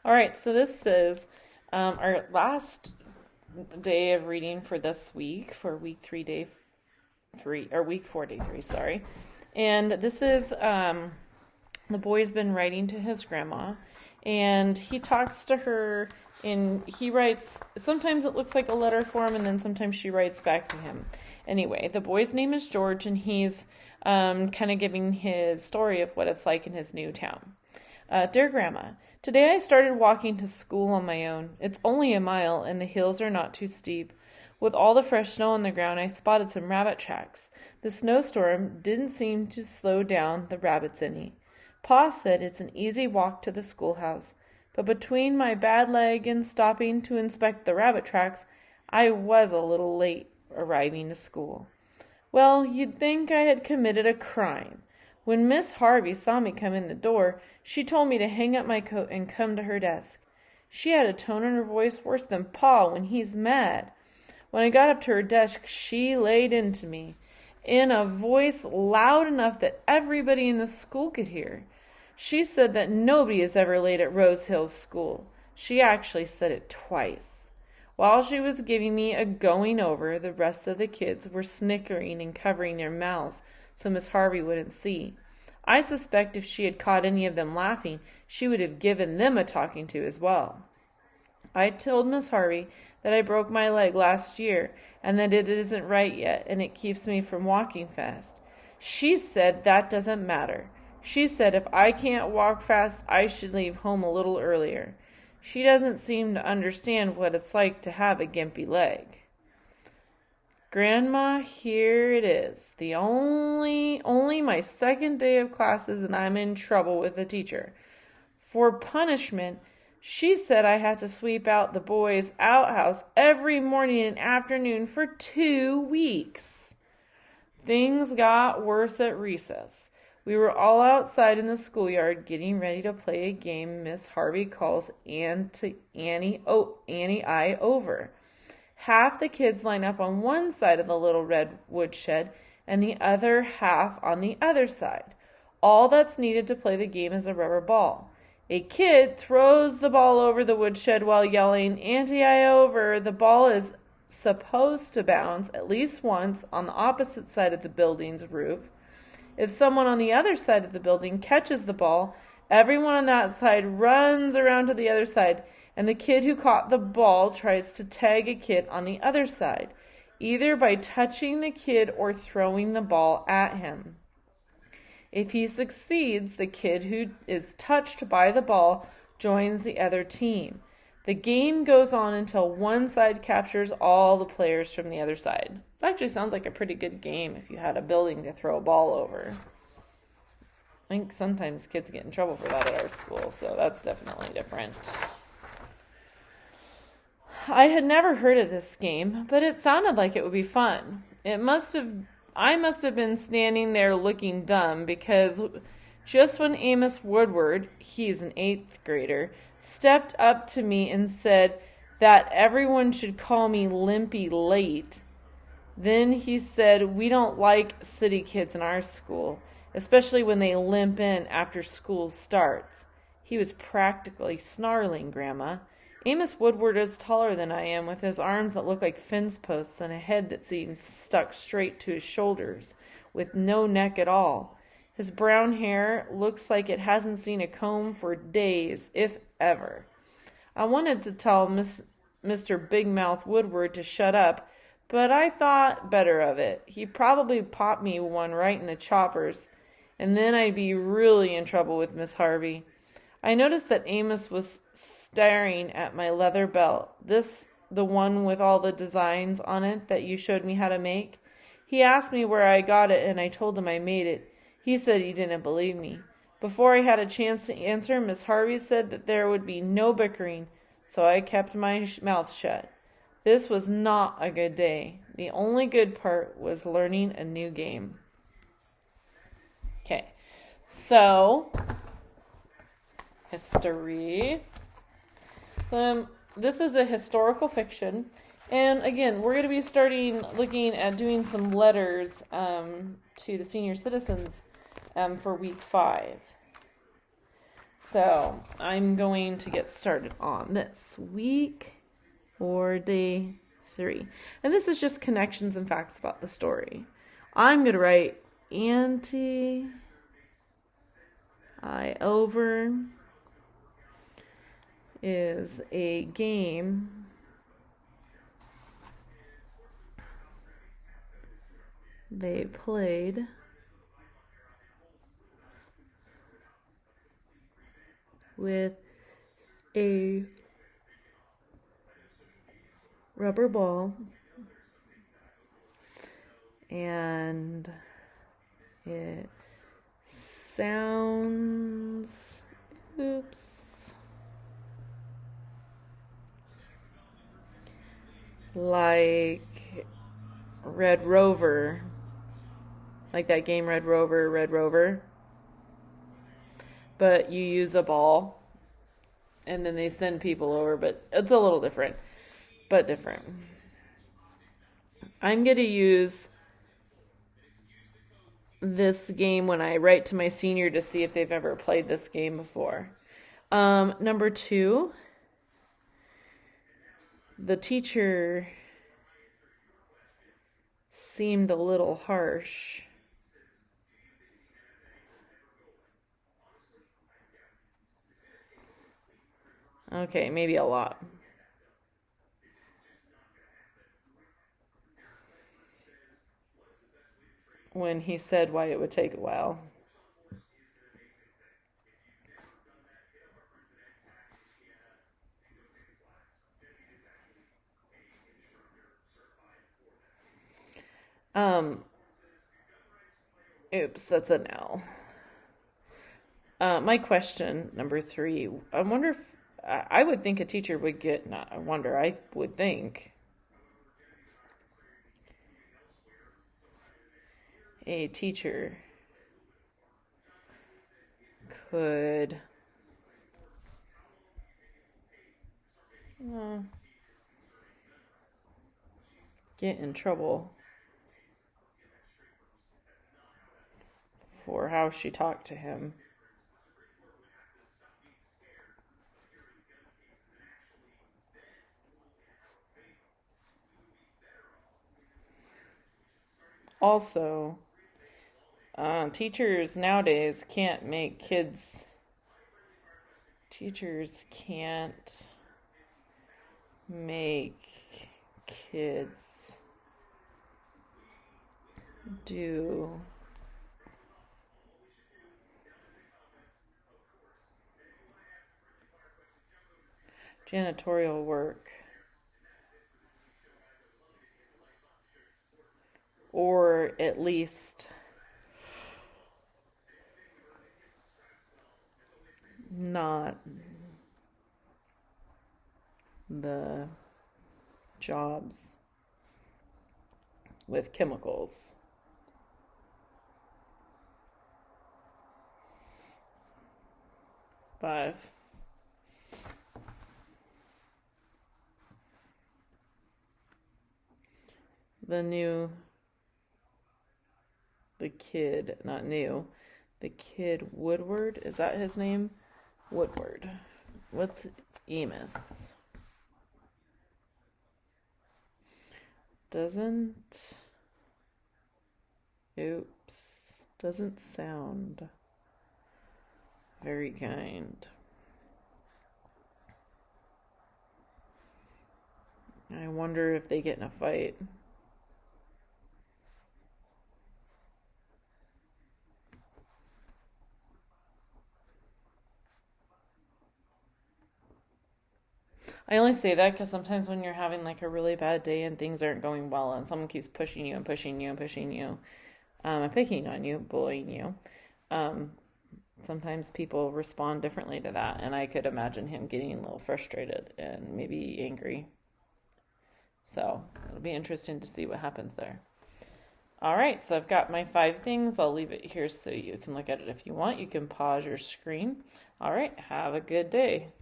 All right, so this is our last day of reading for this week, for week 3, day 3, or week 4, day 3, sorry. And this is the boy's been writing to his grandma, and he talks to her, and he writes, sometimes it looks like a letter form, and then sometimes she writes back to him. Anyway, the boy's name is George, and he's kind of giving his story of what it's like in his new town. Dear Grandma, today I started walking to school on my own. It's only a mile, and the hills are not too steep. With all the fresh snow on the ground, I spotted some rabbit tracks. The snowstorm didn't seem to slow down the rabbits any. Pa said it's an easy walk to the schoolhouse, but between my bad leg and stopping to inspect the rabbit tracks, I was a little late arriving to school. Well, you'd think I had committed a crime. When Miss Harvey saw me come in the door, she told me to hang up my coat and come to her desk. She had a tone in her voice worse than Pa when he's mad. When I got up to her desk, she laid into me, in a voice loud enough that everybody in the school could hear. She said that nobody is ever late at Rose Hills School. She actually said it twice. While she was giving me a going over, the rest of the kids were snickering and covering their mouths so Miss Harvey wouldn't see. I suspect if she had caught any of them laughing, she would have given them a talking to as well. I told Miss Harvey that I broke my leg last year and that it isn't right yet and it keeps me from walking fast. She said that doesn't matter. She said if I can't walk fast, I should leave home a little earlier. She doesn't seem to understand what it's like to have a gimpy leg. Grandma, here it is. The only my second day of classes and I'm in trouble with the teacher. For punishment, she said I had to sweep out the boys' outhouse every morning and afternoon for 2 weeks. Things got worse at recess. We were all outside in the schoolyard getting ready to play a game Miss Harvey calls Annie I Over. Half the kids line up on one side of the little red woodshed and the other half on the other side. All that's needed to play the game is a rubber ball. A kid throws the ball over the woodshed while yelling, "Auntie, I over." The ball is supposed to bounce at least once on the opposite side of the building's roof. If someone on the other side of the building catches the ball, everyone on that side runs around to the other side, and the kid who caught the ball tries to tag a kid on the other side, either by touching the kid or throwing the ball at him. If he succeeds, the kid who is touched by the ball joins the other team. The game goes on until one side captures all the players from the other side. It actually sounds like a pretty good game if you had a building to throw a ball over. I think sometimes kids get in trouble for that at our school, so that's definitely different. I had never heard of this game, but it sounded like it would be fun. I must have been standing there looking dumb because just when Amos Woodward, he's an 8th grader, stepped up to me and said that everyone should call me Limpy Late, then he said we don't like city kids in our school, especially when they limp in after school starts. He was practically snarling, Grandma. Amos Woodward is taller than I am, with his arms that look like fence posts and a head that seems stuck straight to his shoulders, with no neck at all. His brown hair looks like it hasn't seen a comb for days, if ever. I wanted to tell Mr. Big Mouth Woodward to shut up, but I thought better of it. He'd probably pop me one right in the choppers, and then I'd be really in trouble with Miss Harvey. I noticed that Amos was staring at my leather belt, the one with all the designs on it that you showed me how to make. He asked me where I got it, and I told him I made it. He said he didn't believe me. Before I had a chance to answer, Miss Harvey said that there would be no bickering, so I kept my mouth shut. This was not a good day. The only good part was learning a new game. Okay, so history. So this is a historical fiction, and again, we're going to be looking at doing some letters to the senior citizens for week 5. So I'm going to get started on this week or day 3. And this is just connections and facts about the story. I'm going to write anti I over is a game they played with a rubber ball, and it sounds, like Red Rover, like that game Red Rover, but you use a ball and then they send people over, but it's a little different, but different. I'm going to use this game when I write to my senior to see if they've ever played this game before. Number 2, the teacher seemed a little harsh. Okay, maybe a lot. When he said why it would take a while. Oops, that's an L. My question, number 3, I wonder if, I would think a teacher would get, not, I would think a teacher could get in trouble for how she talked to him. Also, teachers nowadays can't make kids, teachers can't make kids do janitorial work, or at least not the jobs with chemicals. Five. The kid Woodward, is that his name? Woodward. What's Emus? Doesn't sound very kind. I wonder if they get in a fight. I only say that because sometimes when you're having like a really bad day and things aren't going well and someone keeps pushing you and pushing you and pushing you, and picking on you, bullying you, sometimes people respond differently to that. And I could imagine him getting a little frustrated and maybe angry. So it'll be interesting to see what happens there. All right, so I've got my 5 things. I'll leave it here so you can look at it if you want. You can pause your screen. All right, have a good day.